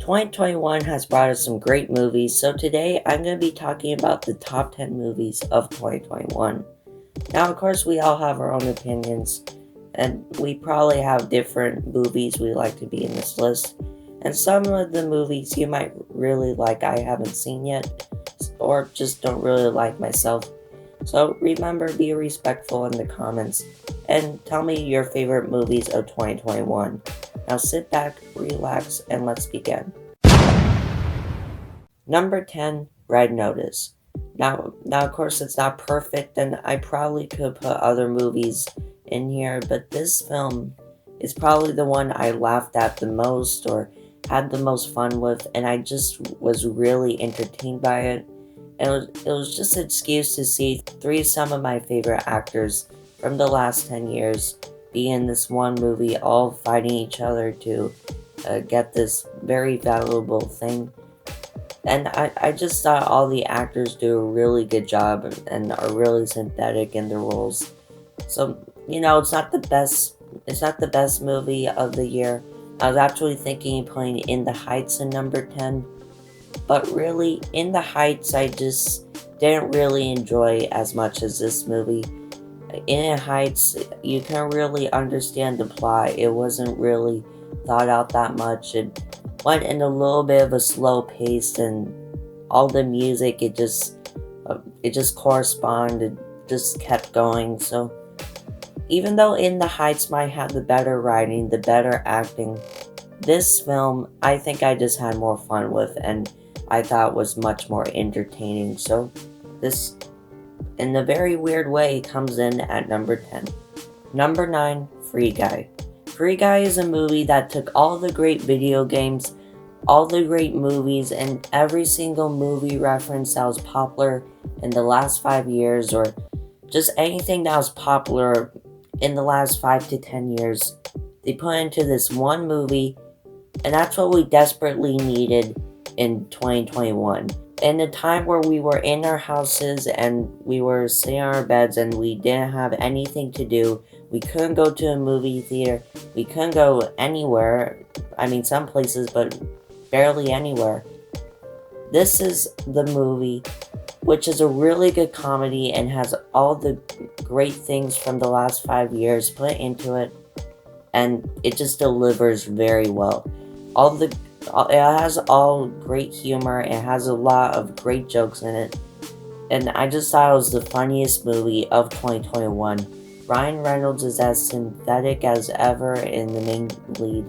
2021 has brought us some great movies, so today I'm going to be talking about the top 10 movies of 2021. Now, of course, we all have our own opinions, and we probably have different movies we like to be in this list. And some of the movies you might really like I haven't seen yet, or just don't really like myself. So remember, be respectful in the comments, and tell me your favorite movies of 2021. Now sit back, relax, and let's begin. Number 10, Red Notice. Now, of course, it's not perfect, and I probably could put other movies in here, but this film is probably the one I laughed at the most or had the most fun with, and I just was really entertained by it. And it was just an excuse to see some of my favorite actors from the last 10 years be in this one movie, all fighting each other to get this very valuable thing. And I just thought all the actors do a really good job and are really synthetic in their roles. So, it's not the best movie of the year. I was actually thinking of putting In the Heights in number 10. But really, In the Heights, I just didn't really enjoy as much as this movie. In the Heights, you can really understand the plot. It wasn't really thought out that much. It went in a little bit of a slow pace, and all the music, it just corresponded, just kept going. So even though In the Heights might have the better writing, the better acting, this film, I think I just had more fun with, and I thought was much more entertaining. So this, in a very weird way, comes in at number 10. Number 9, Free Guy. Free Guy is a movie that took all the great video games, all the great movies, and every single movie reference that was popular in the last 5 years, or just anything that was popular in the last 5 to 10 years. They put into this one movie, and that's what we desperately needed in 2021. In a time where we were in our houses and we were sitting on our beds and we didn't have anything to do, we couldn't go to a movie theater, we couldn't go anywhere. I mean, some places, but barely anywhere. This is the movie, which is a really good comedy and has all the great things from the last 5 years put into it, and it just delivers very well. It has all great humor, it has a lot of great jokes in it, and I just thought it was the funniest movie of 2021. Ryan Reynolds is as synthetic as ever in the main lead,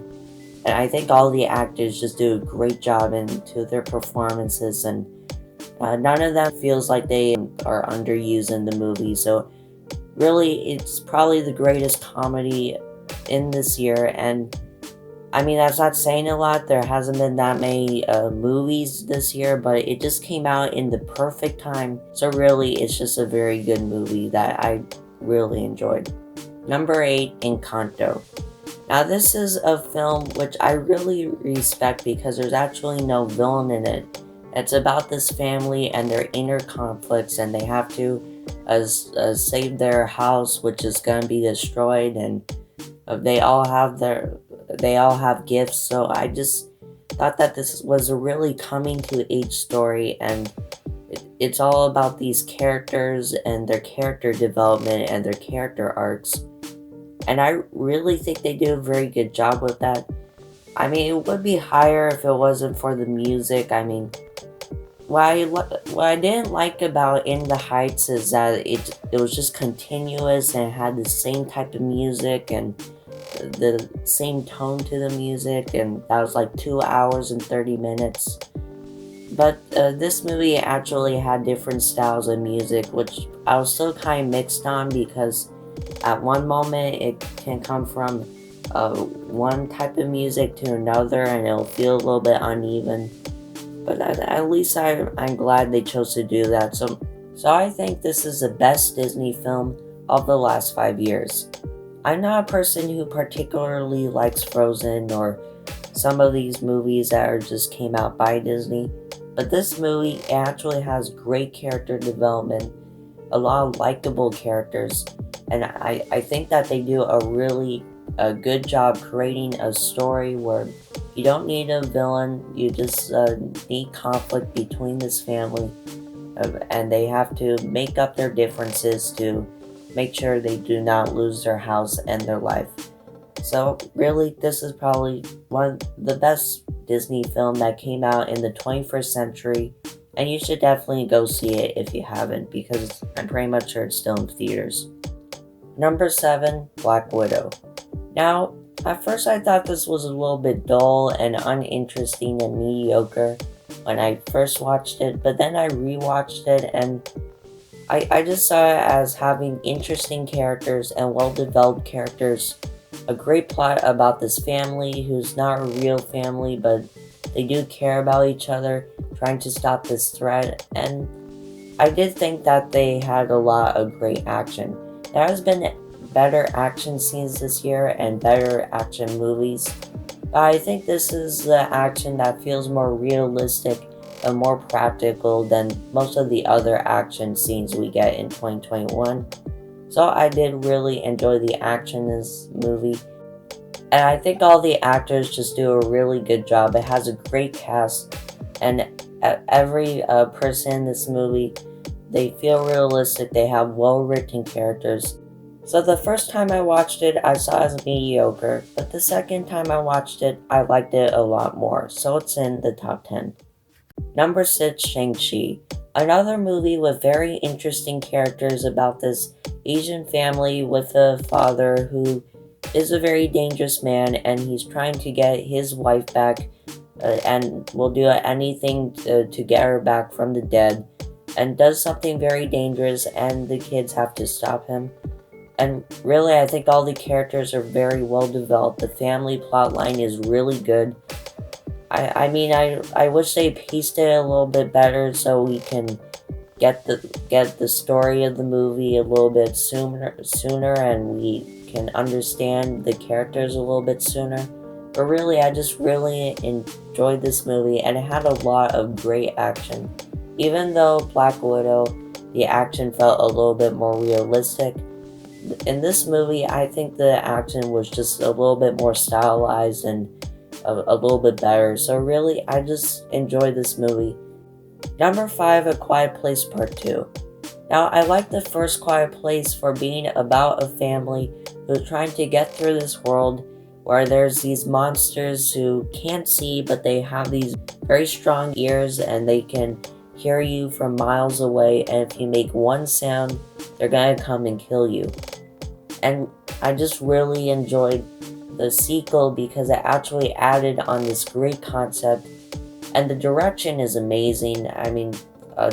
and I think all the actors just do a great job into their performances, and none of them feels like they are underused in the movie. So really, it's probably the greatest comedy in this year, and I mean, that's not saying a lot. There hasn't been that many movies this year, but it just came out in the perfect time. So really, it's just a very good movie that I really enjoyed. Number 8, Encanto. Now, this is a film which I really respect because there's actually no villain in it. It's about this family and their inner conflicts, and they have to save their house, which is going to be destroyed, and they all have gifts. So I just thought that this was a really coming to age story, and it's all about these characters and their character development and their character arcs, and I really think they do a very good job with that. I mean, it would be higher if it wasn't for the music. I mean, what I didn't like about In the Heights is that it was just continuous and it had the same type of music and the same tone to the music, and that was like 2 hours and 30 minutes. But this movie actually had different styles of music, which I was still kind of mixed on, because at one moment it can come from one type of music to another and it'll feel a little bit uneven. But at least I'm glad they chose to do that. So I think this is the best Disney film of the last 5 years. I'm not a person who particularly likes Frozen or some of these movies that just came out by Disney, but this movie actually has great character development, a lot of likable characters, and I think that they do a really good job creating a story where You don't need a villain, you just need conflict between this family, and they have to make up their differences to make sure they do not lose their house and their life. So really, this is probably one of the best Disney film that came out in the 21st century, and you should definitely go see it if you haven't, because I'm pretty much sure it's still in theaters. Number 7, Black Widow. Now, at first I thought this was a little bit dull and uninteresting and mediocre when I first watched it, but then I rewatched it and I just saw it as having interesting characters and well-developed characters, a great plot about this family who's not a real family, but they do care about each other, trying to stop this threat, and I did think that they had a lot of great action. There has been better action scenes this year and better action movies, but I think this is the action that feels more realistic and more practical than most of the other action scenes we get in 2021. So I did really enjoy the action in this movie, and I think all the actors just do a really good job. It has a great cast, and every person in this movie, they feel realistic, they have well-written characters. So the first time I watched it, I saw it as mediocre, but the second time I watched it, I liked it a lot more, so it's in the top 10. Number 6, Shang-Chi. Another movie with very interesting characters about this Asian family with a father who is a very dangerous man, and he's trying to get his wife back and will do anything to get her back from the dead, and does something very dangerous, and the kids have to stop him. And really, I think all the characters are very well developed. The family plotline is really good. I wish they paced it a little bit better so we can get the story of the movie a little bit sooner, and we can understand the characters a little bit sooner. But really, I just really enjoyed this movie, and it had a lot of great action. Even though Black Widow, the action felt a little bit more realistic, in this movie, I think the action was just a little bit more stylized and a little bit better. So really, I just enjoyed this movie. Number 5, A Quiet Place Part 2. Now, I like the first Quiet Place for being about a family who's trying to get through this world where there's these monsters who can't see, but they have these very strong ears and they can hear you from miles away, and if you make one sound, they're gonna come and kill you. And I just really enjoyed the sequel because it actually added on this great concept, and the direction is amazing. I mean,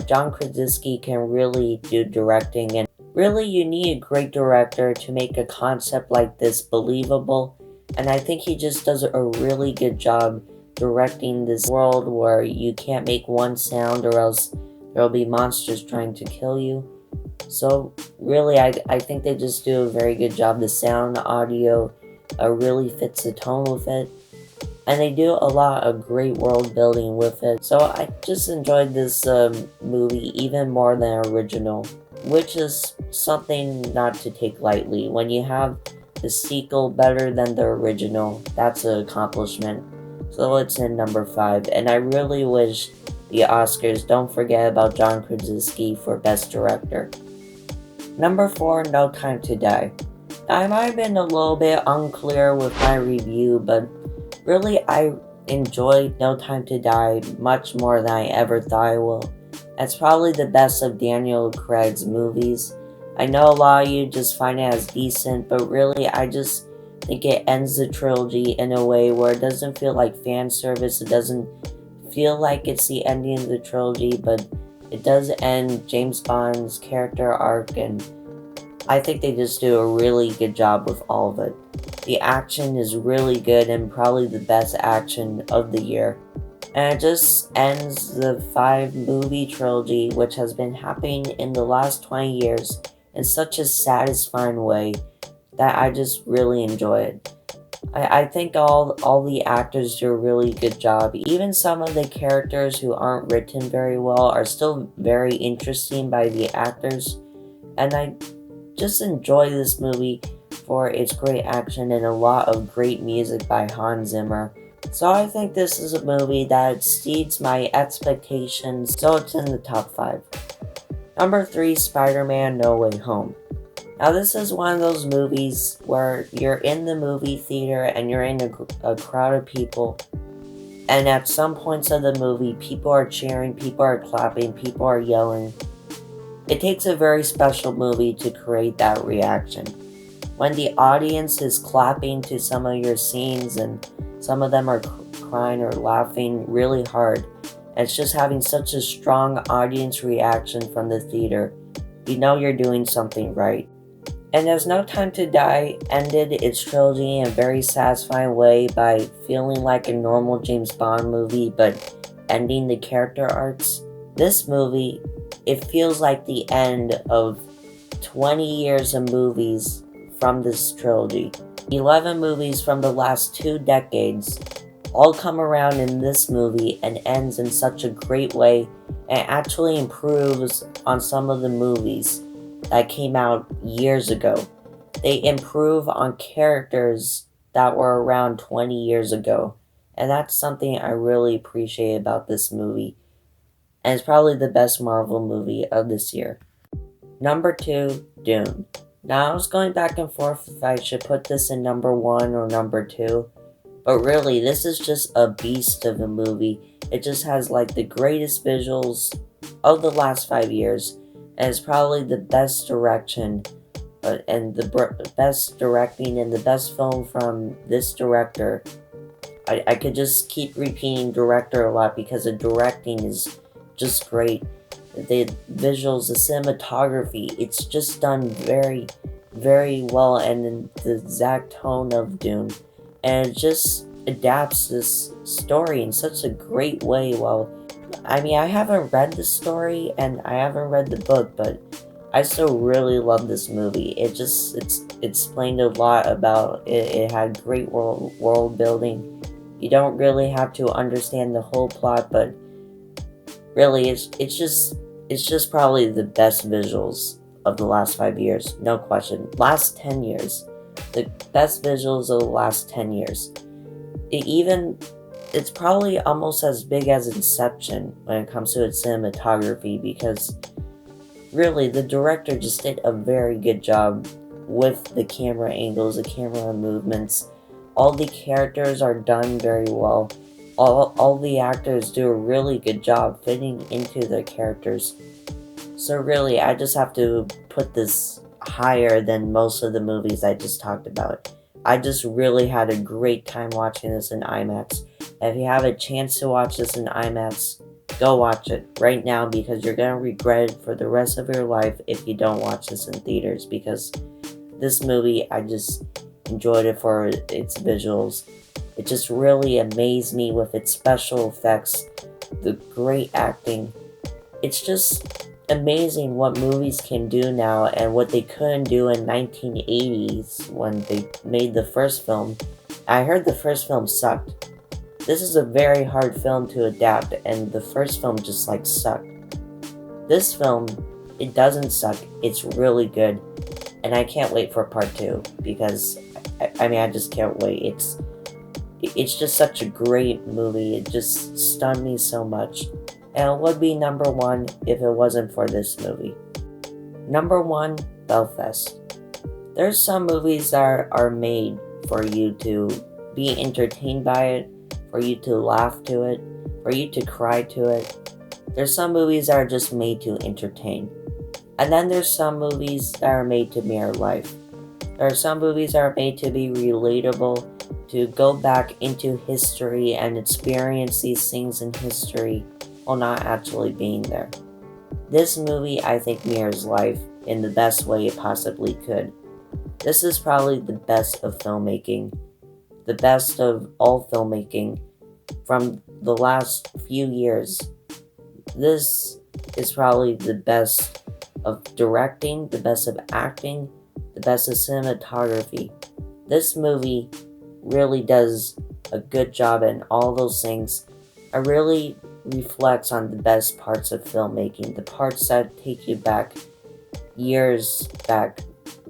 John Krasinski can really do directing, and really you need a great director to make a concept like this believable, and I think he just does a really good job directing this world where you can't make one sound or else there'll be monsters trying to kill you. So really, I think they just do a very good job. The sound, audio really fits the tone with it, and they do a lot of great world building with it. So I just enjoyed this movie even more than original, which is something not to take lightly. When you have the sequel better than the original, that's an accomplishment. So it's in number 5, and I really wish the Oscars don't forget about John Krasinski for Best Director. Number 4, No Time to Die. I might have been a little bit unclear with my review, but really I enjoyed No Time to Die much more than I ever thought I will. It's probably the best of Daniel Craig's movies. I know a lot of you just find it as decent, but really I just think it ends the trilogy in a way where it doesn't feel like fan service. It doesn't feel like it's the ending of the trilogy, but it does end James Bond's character arc, and I think they just do a really good job with all of it. The action is really good and probably the best action of the year. And it just ends the 5-movie trilogy, which has been happening in the last 20 years in such a satisfying way that I just really enjoy it. I think all the actors do a really good job. Even some of the characters who aren't written very well are still very interesting by the actors. And I just enjoy this movie for its great action and a lot of great music by Hans Zimmer, So I think this is a movie that exceeds my expectations, so it's in the top 5. Number 3, Spider-Man No Way Home. Now this is one of those movies where you're in the movie theater and you're in a crowd of people, and at some points of the movie, people are cheering, people are clapping, people are yelling. It takes a very special movie to create that reaction. When the audience is clapping to some of your scenes and some of them are crying or laughing really hard, and it's just having such a strong audience reaction from the theater, you know you're doing something right. And as No Time to Die ended its trilogy in a very satisfying way by feeling like a normal James Bond movie but ending the character arcs, this movie, it feels like the end of 20 years of movies from this trilogy. 11 movies from the last 2 decades all come around in this movie and ends in such a great way and actually improves on some of the movies that came out years ago. They improve on characters that were around 20 years ago. And that's something I really appreciate about this movie. And it's probably the best Marvel movie of this year. Number 2, Dune. Now I was going back and forth if I should put this in number 1 or number 2. But really, this is just a beast of a movie. It just has like the greatest visuals of the last 5 years. And it's probably the best direction and the best directing and the best film from this director. I could just keep repeating director a lot because the directing is just great. The visuals, the cinematography, it's just done very, very well and in the exact tone of Dune. And it just adapts this story in such a great way. I haven't read the story and I haven't read the book, but I still really love this movie. It's explained a lot about it. It had great world building. You don't really have to understand the whole plot, but really it's just probably the best visuals of the last 5 years, no question. Last 10 years. The best visuals of the last 10 years. It's probably almost as big as Inception when it comes to its cinematography because really the director just did a very good job with the camera angles, the camera movements. All the characters are done very well. All the actors do a really good job fitting into their characters. So really, I just have to put this higher than most of the movies I just talked about. I just really had a great time watching this in IMAX. If you have a chance to watch this in IMAX, go watch it right now because you're going to regret it for the rest of your life if you don't watch this in theaters because this movie, I just enjoyed it for its visuals. It just really amazed me with its special effects, the great acting. It's just amazing what movies can do now and what they couldn't do in 1980s when they made the first film. I heard the first film sucked. This is a very hard film to adapt and the first film just sucked. This film, it doesn't suck. It's really good. And I can't wait for part 2 because I just can't wait. It's just such a great movie. It just stunned me so much. And it would be number 1 if it wasn't for this movie. Number 1, Belfast. There's some movies that are made for you to be entertained by it, for you to laugh to it, for you to cry to it. There's some movies that are just made to entertain. And then there's some movies that are made to mirror life. There are some movies that are made to be relatable, to go back into history and experience these things in history while not actually being there. This movie, I think, mirrors life in the best way it possibly could. This is probably the best of filmmaking, the best of all filmmaking from the last few years. This is probably the best of directing, the best of acting, the best of cinematography. This movie really does a good job in all those things. It really reflects on the best parts of filmmaking, the parts that take you back years back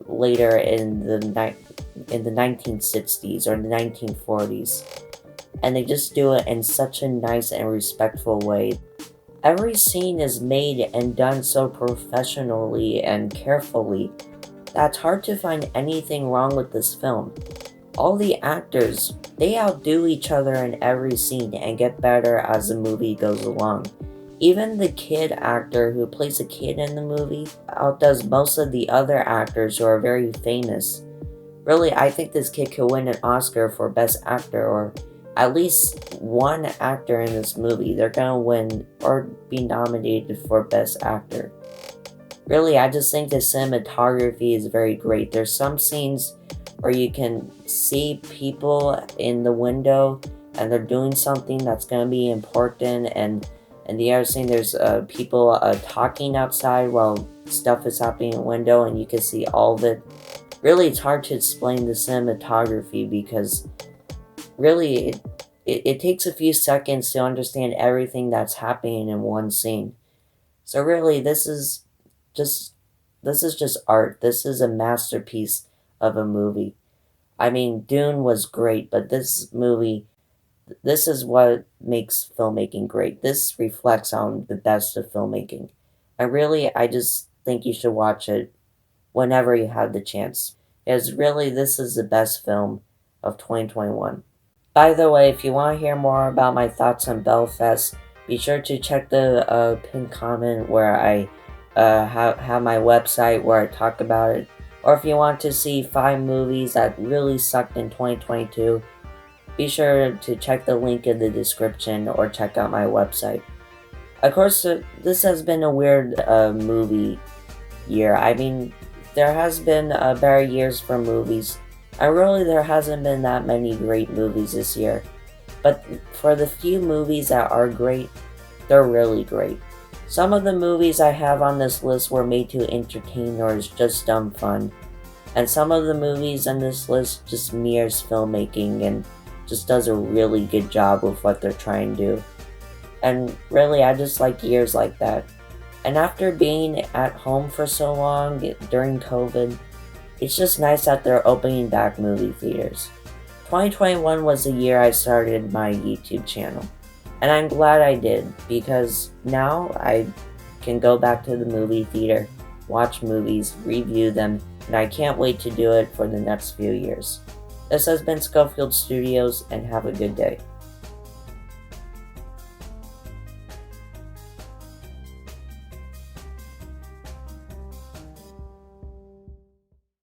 later in the 1960s or the 1940s. and they just do it in such a nice and respectful way. Every scene is made and done so professionally and carefully that it's hard to find anything wrong with this film. All the actors, they outdo each other in every scene and get better as the movie goes along. Even the kid actor who plays a kid in the movie outdoes most of the other actors who are very famous. Really, I think this kid could win an Oscar for Best Actor, or at least one actor in this movie. They're gonna win or be nominated for Best Actor. Really, I just think the cinematography is very great. There's some scenes where you can see people in the window and they're doing something that's gonna be important, and the other scene there's people talking outside while stuff is happening in the window, and you can see all of it. Really, it's hard to explain the cinematography because really it takes a few seconds to understand everything that's happening in one scene. So really, just this is just art. This is a masterpiece of a movie. I mean, Dune was great, but this movie, this is what makes filmmaking great. This reflects on the best of filmmaking. And really, I just think you should watch it whenever you have the chance. Because really, this is the best film of 2021. By the way, if you want to hear more about my thoughts on Belfast, be sure to check the pinned comment where I have my website where I talk about it. Or if you want to see 5 movies that really sucked in 2022, be sure to check the link in the description or check out my website. Of course, this has been a weird movie year. I mean, there has been better years for movies. And really, there hasn't been that many great movies this year. But for the few movies that are great, they're really great. Some of the movies I have on this list were made to entertain or is just dumb fun. And some of the movies on this list just mirrors filmmaking and just does a really good job with what they're trying to do. And really, I just like years like that. And after being at home for so long during COVID, it's just nice that they're opening back movie theaters. 2021 was the year I started my YouTube channel. And I'm glad I did, because now I can go back to the movie theater, watch movies, review them, and I can't wait to do it for the next few years. This has been Schofield Studios, and have a good day.